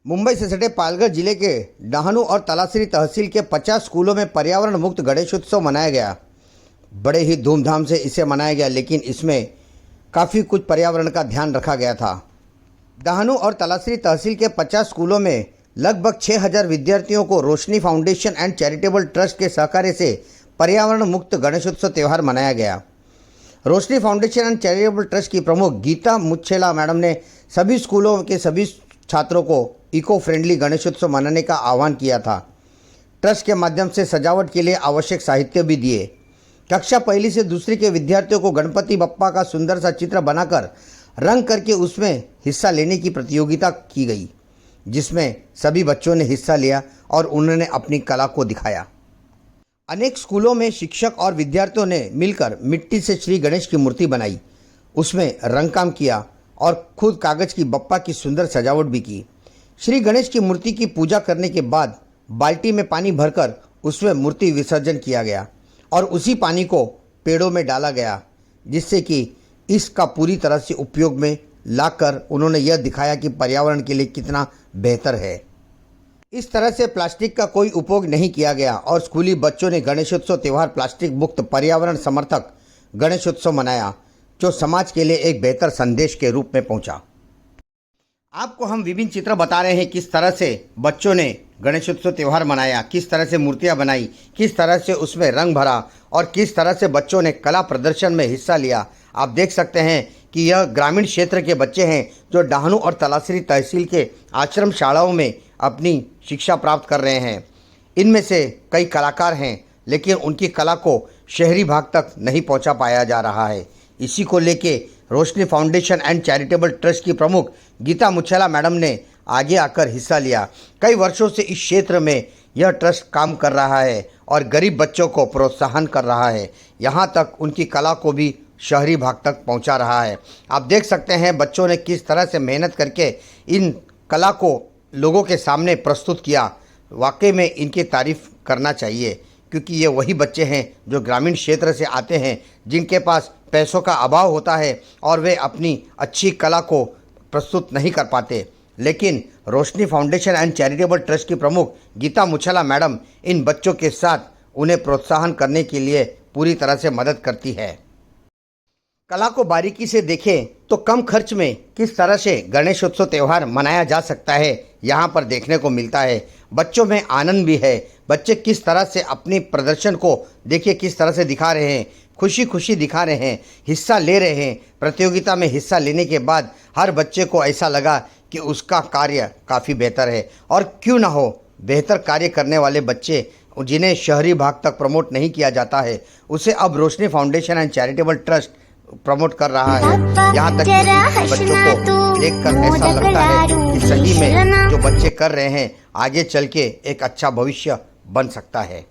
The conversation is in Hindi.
मुंबई से सटे पालघर जिले के डहाणू और तलासरी तहसील के 50 स्कूलों में पर्यावरण मुक्त गणेशोत्सव मनाया गया। बड़े ही धूमधाम से इसे मनाया गया, लेकिन इसमें काफ़ी कुछ पर्यावरण का ध्यान रखा गया था। डहाणू और तलासरी तहसील के 50 स्कूलों में लगभग 6000 विद्यार्थियों को रोशनी फाउंडेशन एंड चैरिटेबल ट्रस्ट के सहकार्य से पर्यावरण मुक्त गणेशोत्सव त्यौहार मनाया गया। रोशनी फाउंडेशन एंड चैरिटेबल ट्रस्ट की प्रमुख गीता मुच्छेला मैडम ने सभी स्कूलों के सभी छात्रों को इको फ्रेंडली गणेशोत्सव मनाने का आह्वान किया था। ट्रस्ट के माध्यम से सजावट के लिए आवश्यक साहित्य भी दिए। कक्षा पहली से दूसरी के विद्यार्थियों को गणपति बप्पा का सुंदर सा चित्र बनाकर रंग करके उसमें हिस्सा लेने की प्रतियोगिता की गई, जिसमें सभी बच्चों ने हिस्सा लिया और उन्होंने अपनी कला को दिखाया। अनेक स्कूलों में शिक्षक और विद्यार्थियों ने मिलकर मिट्टी से श्री गणेश की मूर्ति बनाई, उसमें रंगकाम किया और खुद कागज की बप्पा की सुंदर सजावट भी की। श्री गणेश की मूर्ति की पूजा करने के बाद बाल्टी में पानी भरकर उसमें मूर्ति विसर्जन किया गया और उसी पानी को पेड़ों में डाला गया, जिससे कि इसका पूरी तरह से उपयोग में लाकर उन्होंने यह दिखाया कि पर्यावरण के लिए कितना बेहतर है। इस तरह से प्लास्टिक का कोई उपयोग नहीं किया गया और स्कूली बच्चों ने गणेशोत्सव त्यौहार प्लास्टिक मुक्त पर्यावरण समर्थक गणेशोत्सव मनाया, जो समाज के लिए एक बेहतर संदेश के रूप में पहुंचा। आपको हम विभिन्न चित्र बता रहे हैं किस तरह से बच्चों ने गणेशोत्सव त्यौहार मनाया, किस तरह से मूर्तियां बनाई, किस तरह से उसमें रंग भरा और किस तरह से बच्चों ने कला प्रदर्शन में हिस्सा लिया। आप देख सकते हैं कि यह ग्रामीण क्षेत्र के बच्चे हैं जो डहाणू और तलासरी तहसील के आश्रम शालाओं में अपनी शिक्षा प्राप्त कर रहे हैं। इनमें से कई कलाकार हैं, लेकिन उनकी कला को शहरी भाग तक नहीं पहुंचा पाया जा रहा है। इसी को लेके रोशनी फाउंडेशन एंड चैरिटेबल ट्रस्ट की प्रमुख गीता मुच्छेला मैडम ने आगे आकर हिस्सा लिया। कई वर्षों से इस क्षेत्र में यह ट्रस्ट काम कर रहा है और गरीब बच्चों को प्रोत्साहन कर रहा है, यहाँ तक उनकी कला को भी शहरी भाग तक पहुँचा रहा है। आप देख सकते हैं बच्चों ने किस तरह से मेहनत करके इन कला को लोगों के सामने प्रस्तुत किया। वाकई में इनकी तारीफ़ करना चाहिए, क्योंकि ये वही बच्चे हैं जो ग्रामीण क्षेत्र से आते हैं, जिनके पास पैसों का अभाव होता है और वे अपनी अच्छी कला को प्रस्तुत नहीं कर पाते। लेकिन रोशनी फाउंडेशन एंड चैरिटेबल ट्रस्ट की प्रमुख गीता मुच्छेला मैडम इन बच्चों के साथ उन्हें प्रोत्साहन करने के लिए पूरी तरह से मदद करती है। कला को बारीकी से देखें तो कम खर्च में किस तरह से गणेशोत्सव त्यौहार मनाया जा सकता है, यहाँ पर देखने को मिलता है। बच्चों में आनंद भी है। बच्चे किस तरह से अपने प्रदर्शन को देखिए किस तरह से दिखा रहे हैं, खुशी खुशी दिखा रहे हैं, हिस्सा ले रहे हैं। प्रतियोगिता में हिस्सा लेने के बाद हर बच्चे को ऐसा लगा कि उसका कार्य काफ़ी बेहतर है। और क्यों ना हो, बेहतर कार्य करने वाले बच्चे जिन्हें शहरी भाग तक प्रमोट नहीं किया जाता है, उसे अब Roshni foundation and charitable trust promote कर रहा है। यहाँ तक कि बच्चों को देखकर ऐसा लगता है कि सही में जो बच्चे कर रहे हैं आगे चल के एक अच्छा भविष्य बन सकता है।